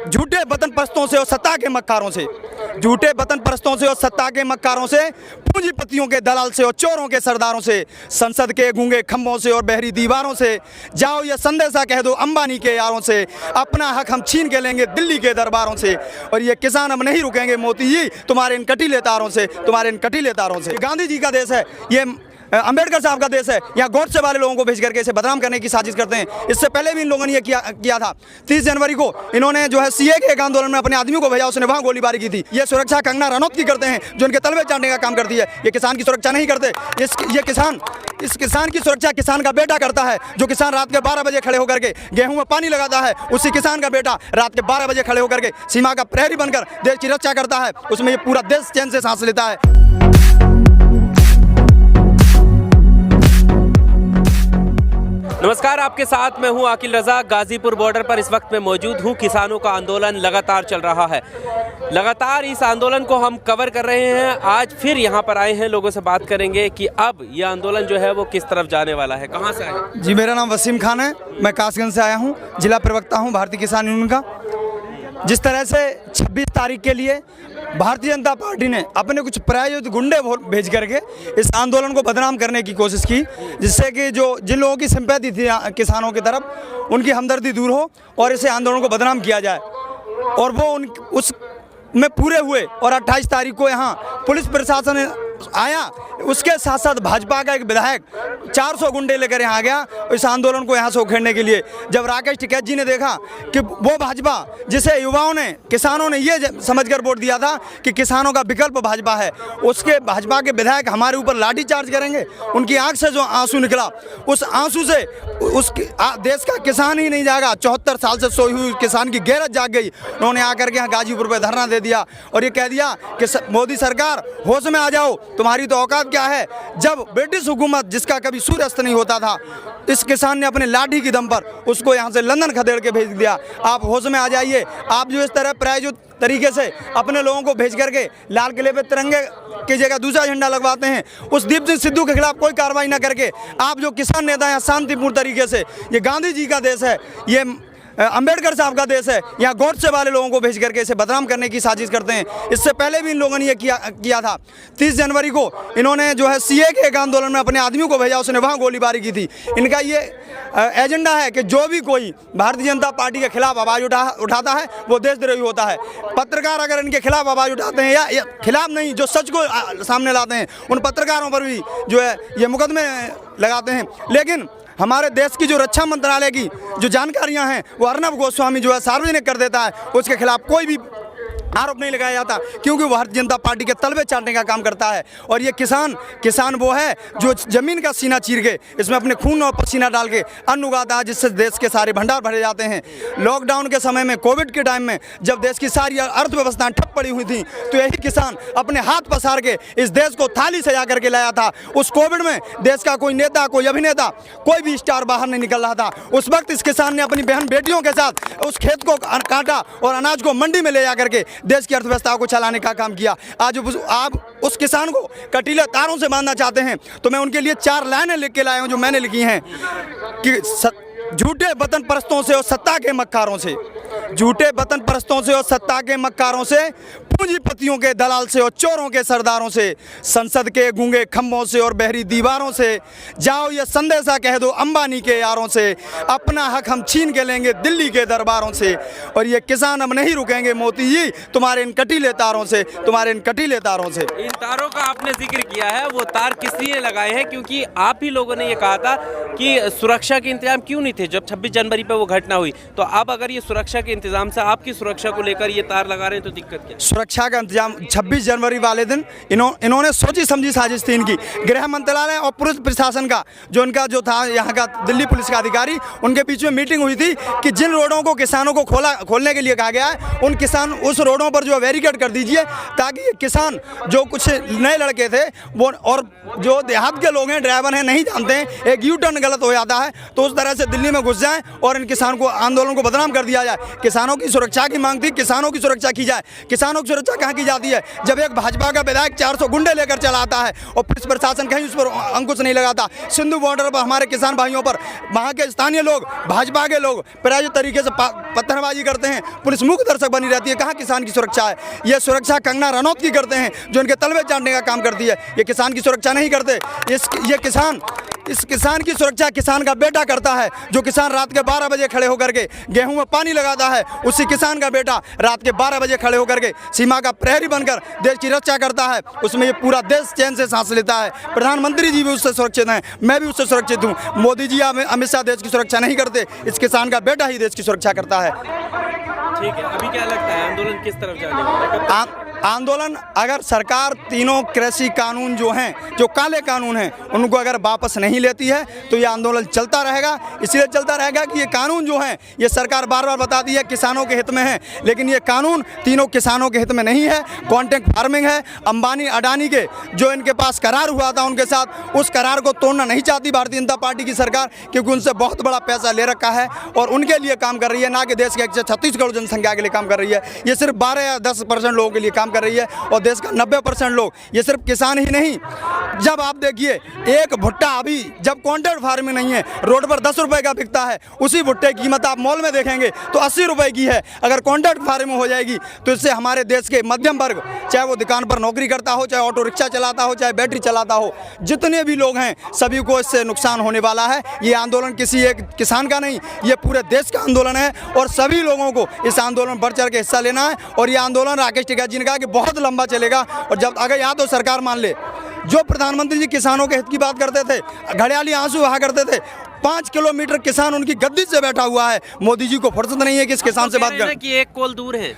झूठे वतन परस्तों से और सत्ता के मक्कारों से, झूठे वतन परस्तों से और सत्ता के मक्कारों से, पूंजीपतियों के दलाल से और चोरों के सरदारों से, संसद के गूंगे खंभों से और बहरी दीवारों से, जाओ ये संदेशा कह दो अंबानी के यारों से, अपना हक हम छीन के लेंगे दिल्ली के दरबारों से, और ये किसान अब नहीं रुकेंगे मोदी जी तुम्हारे इन कटीले तारों से, तुम्हारे इन कटीले तारों से। गांधी जी का देश है, ये अंबेडकर साहब का देश है, यहाँ गोडसे वाले लोगों को भेज करके इसे बदनाम करने की साजिश करते हैं। इससे पहले भी इन लोगों ने ये किया था। 30 जनवरी को इन्होंने जो है सीए के एक आंदोलन में अपने आदमियों को भेजा, उसने वहाँ गोलीबारी की थी। ये सुरक्षा कंगना रनौत की करते हैं, जो इनके तलवे चाटने का काम करती है। ये किसान की सुरक्षा नहीं करते। इस किसान की सुरक्षा किसान का बेटा करता है, जो किसान रात के 12 बजे खड़े होकर के गेहूं में पानी लगाता है। उसी किसान का बेटा रात के 12 बजे खड़े होकर के सीमा का प्रहरी बनकर देश की रक्षा करता है। उसमें ये पूरा देश चैन से सांस लेता है। नमस्कार, आपके साथ मैं हूं आकिल रजा। गाजीपुर बॉर्डर पर इस वक्त मैं मौजूद हूं। किसानों का आंदोलन लगातार चल रहा है। लगातार इस आंदोलन को हम कवर कर रहे हैं। आज फिर यहां पर आए हैं, लोगों से बात करेंगे कि अब यह आंदोलन जो है वो किस तरफ जाने वाला है। कहां से आए जी? मेरा नाम वसीम खान है, मैं कासगंज से आया हूं, जिला प्रवक्ता हूं भारतीय किसान यूनियन का। जिस तरह से 26 तारीख के लिए भारतीय जनता पार्टी ने अपने कुछ प्रायोजित गुंडे भेज करके इस आंदोलन को बदनाम करने की कोशिश की, जिससे कि जिन लोगों की सिंपैथी थी किसानों की तरफ, उनकी हमदर्दी दूर हो और इसे आंदोलन को बदनाम किया जाए, और वो उस में पूरे हुए। और 28 तारीख को यहाँ पुलिस प्रशासन आया, उसके साथ साथ भाजपा का एक विधायक 400 गुंडे लेकर यहाँ आ गया इस आंदोलन को यहाँ से उखेड़ने के लिए। जब राकेश टिकैत जी ने देखा कि वो भाजपा जिसे युवाओं ने, किसानों ने ये समझकर वोट दिया था कि किसानों का विकल्प भाजपा है, उसके भाजपा के विधायक हमारे ऊपर लाठी चार्ज करेंगे, उनकी आंख से जो आंसू निकला, उस आंसू से देश का किसान ही नहीं जागा। 74 साल से सोई हुई किसान की गैरत जाग गई। उन्होंने आकर के यहाँ गाजीपुर पर धरना दे दिया और ये कह दिया कि मोदी सरकार होश में आ जाओ, तुम्हारी तो औकात क्या है। जब ब्रिटिश हुकूमत जिसका कभी सूर्यास्त नहीं होता था, इस किसान ने अपने लाठी की दम पर उसको यहाँ से लंदन खदेड़ के भेज दिया। आप होश में आ जाइए। आप जो इस तरह प्रायोजित तरीके से अपने लोगों को भेज करके लाल किले पे तिरंगे की जगह दूसरा झंडा लगवाते हैं, उस दीप सिंह सिद्धू के खिलाफ कोई कार्रवाई न करके आप जो किसान नेता हैं शांतिपूर्ण तरीके से, ये गांधी जी का देश है, ये अंबेडकर साहब का देश है, यहाँ गोडसे वाले लोगों को भेज करके इसे बदनाम करने की साजिश करते हैं। इससे पहले भी इन लोगों ने ये किया था। 30 जनवरी को इन्होंने जो है सीए के एक आंदोलन में अपने आदमियों को भेजा, उसने वहाँ गोलीबारी की थी। इनका ये एजेंडा है कि जो भी कोई भारतीय जनता पार्टी के खिलाफ आवाज़ उठाता है वो देशद्रोही होता है। पत्रकार अगर इनके खिलाफ आवाज़ उठाते हैं या खिलाफ नहीं, जो सच को सामने लाते हैं, उन पत्रकारों पर भी जो है ये मुकदमे लगाते हैं। लेकिन हमारे देश की जो रक्षा मंत्रालय की जो जानकारियां हैं वो अर्नब गोस्वामी जो है सार्वजनिक कर देता है, उसके खिलाफ कोई भी आरोप नहीं लगाया जाता, क्योंकि वो भारतीय जनता पार्टी के तलवे चाटने का काम करता है। और ये किसान वो है जो ज़मीन का सीना चीर के इसमें अपने खून और पसीना डाल के अन्न उगाता है, जिससे देश के सारे भंडार भरे जाते हैं। लॉकडाउन के समय में, कोविड के टाइम में, जब देश की सारी अर्थव्यवस्थाएं ठप पड़ी हुई थी, तो यही किसान अपने हाथ पसार के इस देश को थाली सजा करके लाया था। उस कोविड में देश का कोई नेता, कोई अभिनेता, कोई भी स्टार बाहर नहीं निकल रहा था। उस वक्त इस किसान ने अपनी बहन बेटियों के साथ उस खेत को काटा और अनाज को मंडी में ले जा करके देश की अर्थव्यवस्था को चलाने का काम किया। आज आप उस किसान को कटीले तारों से बांधना चाहते हैं, तो मैं उनके लिए 4 लाइनें लिख के लाया हूं जो मैंने लिखी हैं कि झूठे वतन परस्तों से और सत्ता के मक्कारों से, झूठे वतन परस्तों से और सत्ता के मक्कारों से, पूंजीपतियों के दलाल से और चोरों के सरदारों से, संसद के गूंगे खंभों से और बहरी दीवारों से, जाओ ये संदेशा कह दो अंबानी के यारों से, अपना हक हम छीन के लेंगे दिल्ली के दरबारों से, और ये किसान अब नहीं रुकेंगे मोदी जी तुम्हारे इन कटीले तारों से, तुम्हारे इन कटीले तारों से। इन तारों का आपने जिक्र किया है, वो तार किस लिए लगाए हैं? क्योंकि आप ही लोगों ने ये कहा था कि सुरक्षा के इंतजाम क्यों नहीं थे जब 26 जनवरी पर वो घटना हुई, तो अब अगर ये सुरक्षा के इंतजाम से आपकी सुरक्षा को लेकर ये तार लगा रहे हैं तो दिक्कत क्या? सुरक्षा का इंतजाम 26 जनवरी वाले दिन इन्होंने सोची समझी साजिश थी इनकी। गृह मंत्रालय और पुलिस प्रशासन का जो था यहाँ का दिल्ली पुलिस का अधिकारी, उनके बीच में मीटिंग हुई थी कि जिन रोडों को किसानों को खोलने के लिए कहा गया है, उस रोडों पर जो बैरिकेड कर दीजिए, ताकि किसान जो कुछ नए लड़के थे वो और जो देहात के लोग हैं, ड्राइवर हैं, नहीं जानते हैं, एक यू टर्न गलत हो जाता है, तो उस तरह से दिल्ली में घुस जाएं और इन किसान को आंदोलन को बदनाम कर दिया जाए। किसानों की सुरक्षा की मांग थी, किसानों की सुरक्षा की जाए। किसानों की सुरक्षा कहाँ की जाती है? जब एक भाजपा का विधायक 400 गुंडे लेकर चला आता है और पुलिस प्रशासन कहीं उस पर अंकुश नहीं लगाता। सिंधु बॉर्डर पर हमारे किसान भाइयों पर वहाँ के स्थानीय लोग, भाजपा के लोग प्रायोजित तरीके से पत्थरबाजी करते हैं, पुलिस मुख्य दर्शक बनी रहती है। कहाँ किसान की सुरक्षा है? ये सुरक्षा कंगना रनौत की करते हैं, जो इनके तलवे चाटने का काम करती है। ये किसान की सुरक्षा नहीं करते। इस किसान की सुरक्षा किसान का बेटा करता है, जो किसान रात के 12 बजे खड़े होकर के गेहूं में पानी लगाता है। उसी किसान का बेटा रात के 12 बजे खड़े होकर के सीमा का प्रहरी बनकर देश की रक्षा करता है। उसमें ये पूरा देश चैन से सांस लेता है। प्रधानमंत्री जी भी उससे सुरक्षित हैं, मैं भी उससे सुरक्षित हूँ। मोदी जी अमित शाह देश की सुरक्षा नहीं करते, इस किसान का बेटा ही देश की सुरक्षा करता है। ठीक है, अभी क्या लगता है आंदोलन किस तरफ जाने वाला है? आंदोलन, अगर सरकार तीनों कृषि कानून जो हैं, जो काले कानून हैं, उनको अगर वापस नहीं लेती है तो ये आंदोलन चलता रहेगा। इसलिए चलता रहेगा कि ये कानून जो हैं, ये सरकार बार बार बताती है किसानों के हित में है, लेकिन ये कानून तीनों किसानों के हित में नहीं है। कॉन्ट्रैक्ट फार्मिंग है। अंबानी अडानी के जो इनके पास करार हुआ था उनके साथ, उस करार को तोड़ना नहीं चाहती भारतीय जनता पार्टी की सरकार, क्योंकि उनसे बहुत बड़ा पैसा ले रखा है और उनके लिए काम कर रही है, ना कि देश के 136 करोड़ जनसंख्या के लिए काम कर रही है। ये सिर्फ 12 या 10% लोगों के लिए काम कर रही है और देश का 90% लोग, ये सिर्फ किसान ही नहीं। जब आप देखिए एक भुट्टा, अभी जब कॉन्ट्रैक्ट फार्मिंग नहीं है, रोड पर 10 रुपए का बिकता है, उसी भुट्टे की कीमत आप मॉल में देखेंगे तो 80 रुपए की है। अगर कॉन्ट्रैक्ट फार्मिंग हो जाएगी तो इससे हमारे देश के मध्यम वर्ग, चाहे वो दुकान पर नौकरी करता हो, चाहे ऑटो रिक्शा चलाता हो, चाहे बैटरी चलाता हो, जितने भी लोग हैं सभी को इससे नुकसान होने वाला है। ये आंदोलन किसी एक किसान का नहीं, ये पूरे देश का आंदोलन है और सभी लोगों को इस आंदोलन बढ़ चढ़ के हिस्सा लेना है। और ये आंदोलन राकेश टिकैत जी ने कहा कि बहुत लंबा चलेगा और जब अगर यहाँ तो सरकार मान ले, जो प्रधानमंत्री जी किसानों के हित की बात करते थे, घड़ियाली आंसू बहा करते थे, 5 किलोमीटर किसान उनकी गद्दी से बैठा हुआ है। मोदी जी को फुर्सत नहीं है कि इस किसान से बात करें। कि एक कॉल दूर है,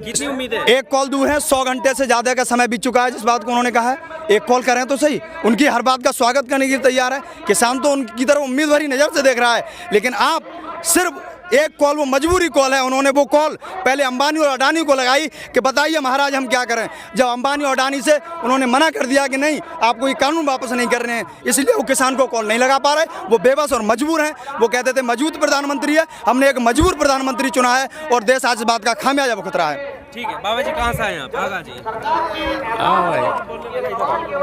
कितनी उम्मीद है? एक कॉल दूर है, 100 घंटे से ज्यादा का समय बीत चुका है जिस बात को उन्होंने कहा है। एक कॉल करें तो सही, उनकी हर बात का स्वागत करने के लिए तैयार है। किसान तो उनकी तरफ उम्मीद भरी नजर से देख रहा है, लेकिन आप सिर्फ एक कॉल, वो मजबूरी कॉल है। उन्होंने वो कॉल पहले अंबानी और अडानी को लगाई कि बताइए महाराज हम क्या करें। जब अंबानी और अडानी से उन्होंने मना कर दिया कि नहीं आपको ये कानून वापस नहीं करने हैं, इसलिए वो किसान को कॉल नहीं लगा पा रहे। वो बेबस और मजबूर हैं। वो कहते थे मजबूत प्रधानमंत्री है, हमने एक मजबूर प्रधानमंत्री चुना है और देश आज इस बात का खामियाजा भुगत रहा है। ठीक है, बाबा जी कहाँ से आए आप? आगा जी।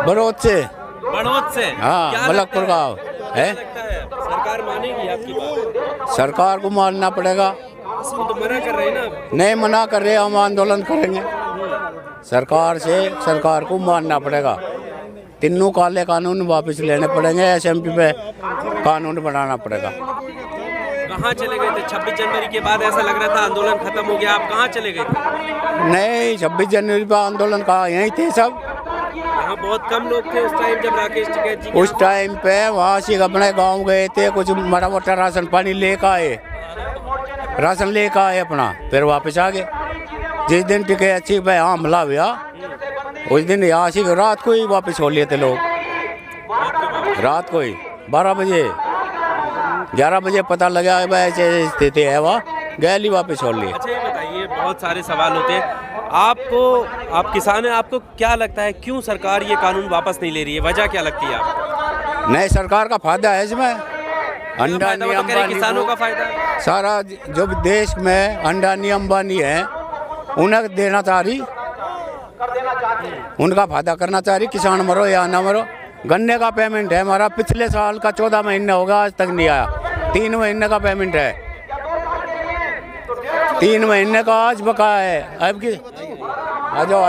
बड़ौद से। बड़ौद से? हाँ, मलकपुर गाँव है। लगता है सरकार मानेगी आपकी बात? सरकार को मानना पड़ेगा। वो तो मना कर रहे हैं ना। नहीं मना कर रहे, हम आंदोलन करेंगे। सरकार को मानना पड़ेगा। तीनों काले कानून वापस लेने पड़ेंगे। एसएमपी पे कानून बनाना पड़ेगा। कहाँ चले गए थे 26 जनवरी के बाद? ऐसा लग रहा था आंदोलन खत्म हो गया, आप कहाँ चले गए थे? नहीं, 26 जनवरी पर आंदोलन कहा, यहीं थे सब। यहाँ बहुत कम लोग थे उस टाइम जब राकेश टिकैत जी उस टाइम पे वहाँ से अपने गांव गए थे, कुछ माड़ा मोटा राशन पानी लेकर आए, राशन लेकर आए अपना, फिर वापस आ गए। जिस दिन टिकैत जी पे हमला हुआ उस दिन यहाँ से रात को ही वापस हो लिए थे लोग। रात को ही 12 बजे 11 बजे पता लगा ऐसे स्थिति है, वहाँ गैली वापस हो लिए। अच्छा ये बताइए, बहुत सारे सवाल होते हैं आपको, आप किसान हैं, आपको क्या लगता है क्यों सरकार ये कानून वापस नहीं ले रही है? वजह क्या लगती है आपको? नहीं, सरकार का फायदा है इसमें। अंडानी अंबानी किसानों का फायदा है। सारा जो देश में अंडानी अंबानी है उन्हें देना चाह रही, उनका फायदा करना चाह रही। किसान मरो या ना मरो। गन्ने का पेमेंट है हमारा पिछले साल का 14 महीने होगा, आज तक नहीं आया। 3 महीने का पेमेंट है, 3 महीने का आज बकाया है। अब की आ जाओ